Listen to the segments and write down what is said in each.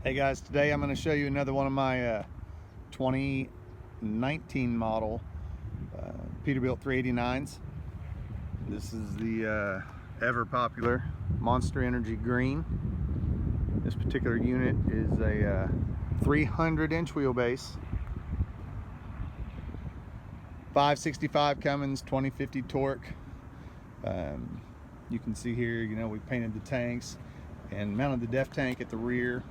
Hey guys, today I'm going to show you another one of my 2019 model Peterbilt 389s. This is the ever popular Monster Energy Green. This particular unit is a 300-inch wheelbase, 565 Cummins, 2050 torque. You can see here, we painted the tanks and mounted the def tank at the rear.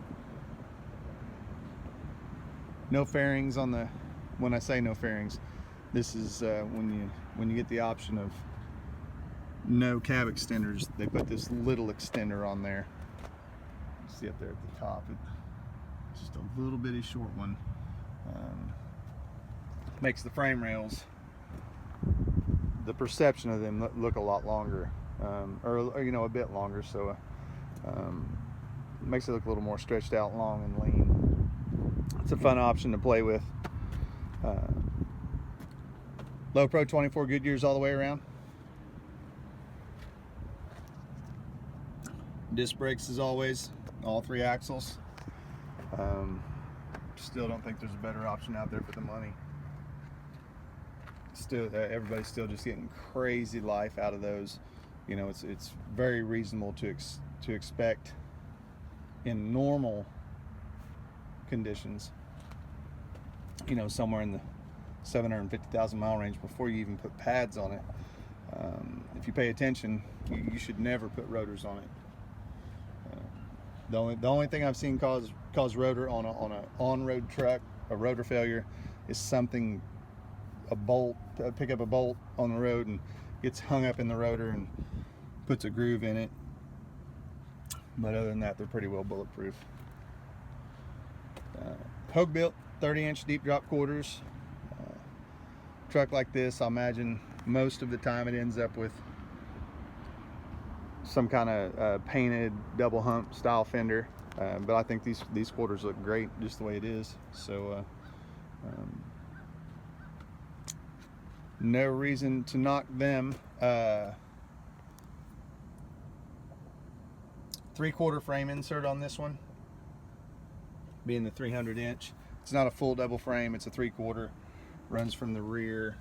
No fairings on the, when I say no fairings, this is when you get the option of no cab extenders, they put this little extender on there. See up there at the top, it's just a little bitty short one. Makes the frame rails, the perception of them look a lot longer, or a bit longer, so makes it look a little more stretched out, long and lean. It's a fun option to play with. Low Pro 24 Goodyears all the way around. Disc brakes as always, all 3 axles. Still don't think there's a better option out there for the money. Still, everybody's still just getting crazy life out of those. It's very reasonable to expect in normal conditions, somewhere in the 750,000 mile range before you even put pads on it. If you pay attention, you should never put rotors on it. The only thing I've seen cause rotor on a on-road truck, a rotor failure, is something, pick up a bolt on the road and gets hung up in the rotor and puts a groove in it. But other than that, they're pretty well bulletproof. Peterbilt 30-inch deep drop quarters. Truck like this, I imagine most of the time it ends up with some kind of painted double hump style fender, but I think these quarters look great just the way it is, so no reason to knock them. 3/4 frame insert on this one, being the 300-inch. It's not a full double frame, it's a 3/4. Runs from the rear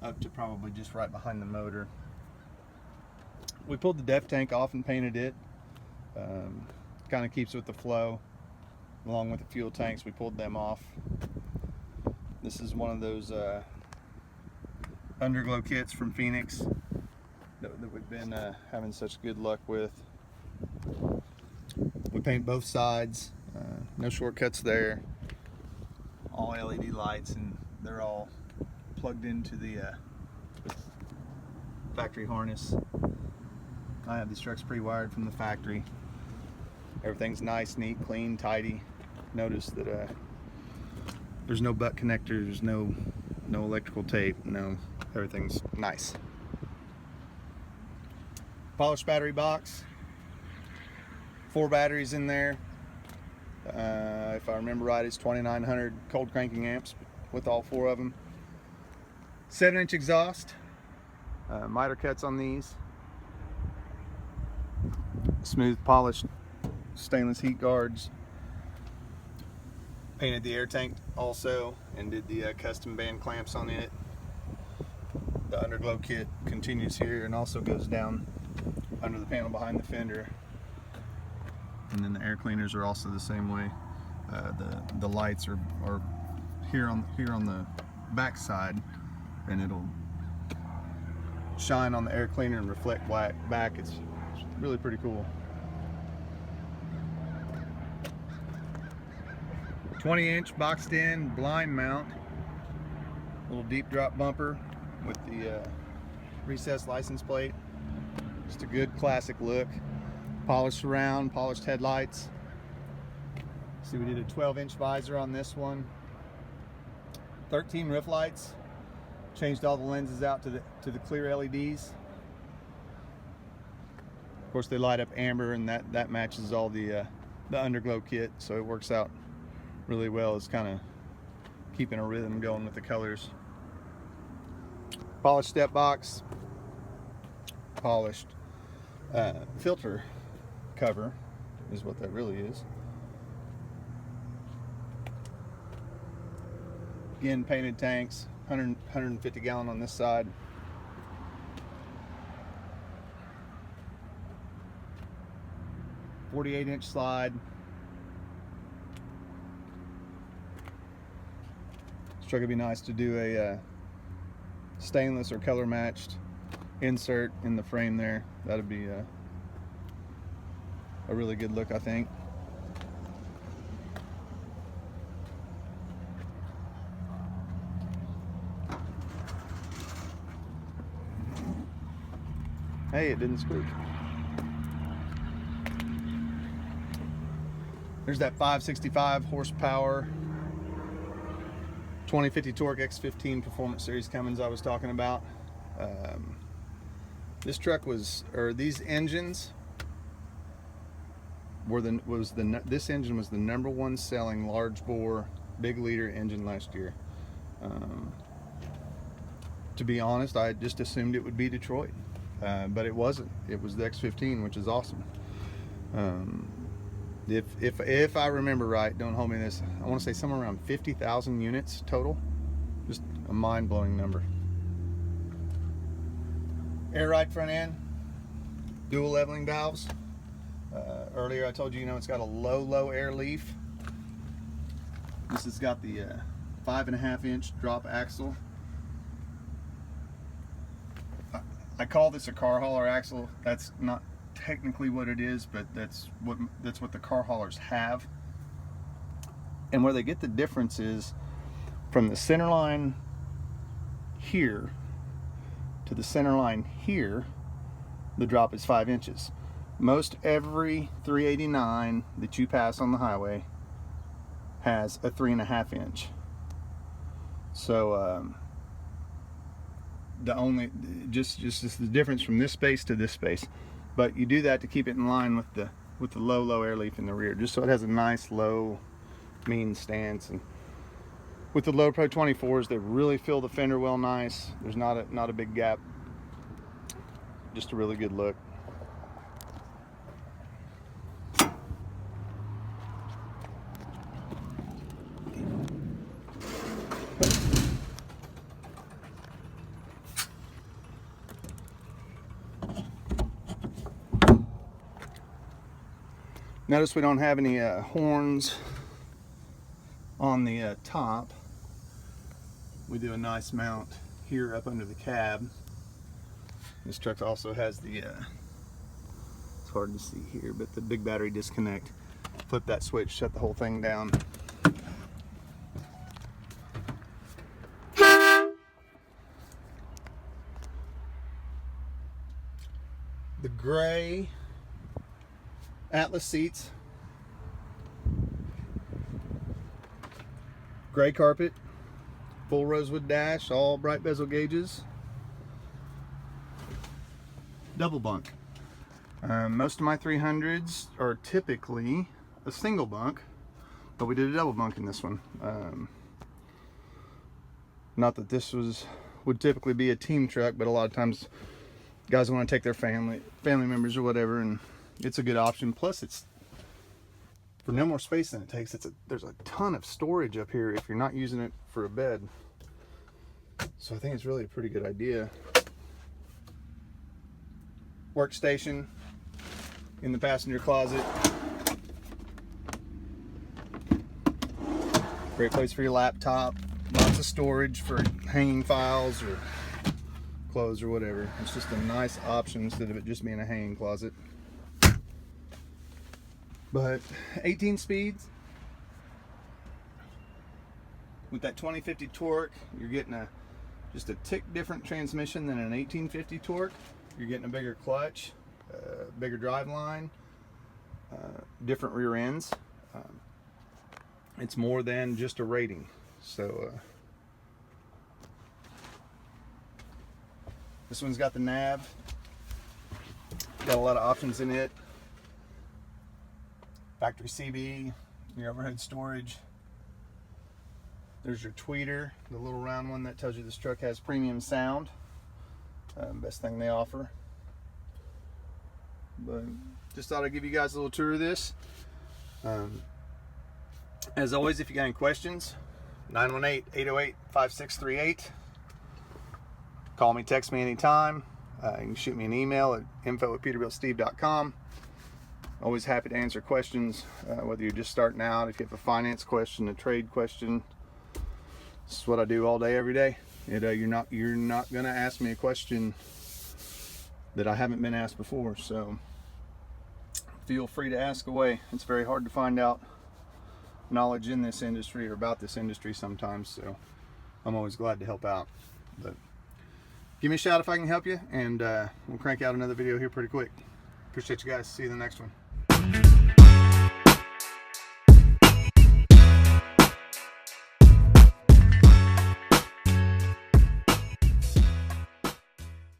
up to probably just right behind the motor. We pulled the def tank off and painted it. Kind of keeps with the flow, along with the fuel tanks. We pulled them off. This is one of those underglow kits from Phoenix that we've been having such good luck with. We paint both sides, no shortcuts there. All LED lights, and they're all plugged into the factory harness. I have these trucks pre-wired from the factory. Everything's nice, neat, clean, tidy. Notice that there's no butt connectors, no electrical tape, no, everything's nice. Polished battery box, 4 batteries in there. If I remember right, it's 2900 cold cranking amps with all 4 of them. 7-inch exhaust, miter cuts on these. Smooth polished stainless heat guards. Painted the air tank also and did the custom band clamps on it. The underglow kit continues here and also goes down under the panel behind the fender. And then the air cleaners are also the same way. The lights are here on the back side, and it'll shine on the air cleaner and reflect back. It's really pretty cool. 20-inch boxed in blind mount, little deep drop bumper with the recessed license plate. Just a good classic look. Polished surround, polished headlights. See, we did a 12-inch visor on this one. 13 roof lights. Changed all the lenses out to the clear LEDs. Of course, they light up amber, and that matches all the underglow kit, so it works out really well. It's kind of keeping a rhythm going with the colors. Polished step box. Polished filter cover is what that really is. Again, painted tanks, 150 gallon on this side. .48-inch slide. This truck would be nice to do a stainless or color matched insert in the frame there. That'd be a really good look, I think. Hey, it didn't squeak. There's that 565 horsepower 2050 torque X15 Performance Series Cummins I was talking about. This truck was, or these engines were this engine was the #1 selling large bore big liter engine last year. To be honest, I just assumed it would be Detroit, but it wasn't. It was the X15, which is awesome. If I remember right, don't hold me to this, I want to say somewhere around 50,000 units total. Just a mind-blowing number. Air ride front end, dual leveling valves. Earlier I told you, it's got a low air leaf. This has got the 5.5-inch drop axle. I call this a car hauler axle. That's not technically what it is, but that's what the car haulers have. And where they get the difference is from the center line here to the center line here, the drop is 5 inches. Most every 389 that you pass on the highway has a 3.5 inch. So just the difference from this space to this space. But you do that to keep it in line with the low air leaf in the rear, just so it has a nice low mean stance. And with the Low Pro 24s, they really fill the fender well nice. There's not a big gap. Just a really good look. Notice we don't have any horns on the top. We do a nice mount here up under the cab. This truck also has the, it's hard to see here, but the big battery disconnect. Flip that switch, shut the whole thing down. The gray Atlas seats, gray carpet, full rosewood dash, all bright bezel gauges, double bunk. Most of my 300s are typically a single bunk, but we did a double bunk in this one. Not that this would typically be a team truck, but a lot of times guys want to take their family members or whatever, and it's a good option. Plus, it's for no more space than it takes. There's a ton of storage up here if you're not using it for a bed. So I think it's really a pretty good idea. Workstation in the passenger closet. Great place for your laptop. Lots of storage for hanging files or clothes or whatever. It's just a nice option instead of it just being a hanging closet. But 18 speeds with that 2050 torque, you're getting just a tick different transmission than an 1850 torque. You're getting a bigger clutch, bigger drive line, different rear ends. It's more than just a rating. So this one's got the nav. Got a lot of options in it. Factory CB, your overhead storage. There's your tweeter, the little round one that tells you this truck has premium sound. Best thing they offer. But just thought I'd give you guys a little tour of this. As always, if you got any questions, 918-808-5638. Call me, text me anytime. You can shoot me an email at info@peterbiltsteve.com. Always happy to answer questions, whether you're just starting out, if you have a finance question, a trade question. This is what I do all day, every day. You're not gonna ask me a question that I haven't been asked before, so feel free to ask away. It's very hard to find out knowledge in this industry or about this industry sometimes, so I'm always glad to help out. But give me a shout if I can help you, and we'll crank out another video here pretty quick. Appreciate you guys. See you in the next one.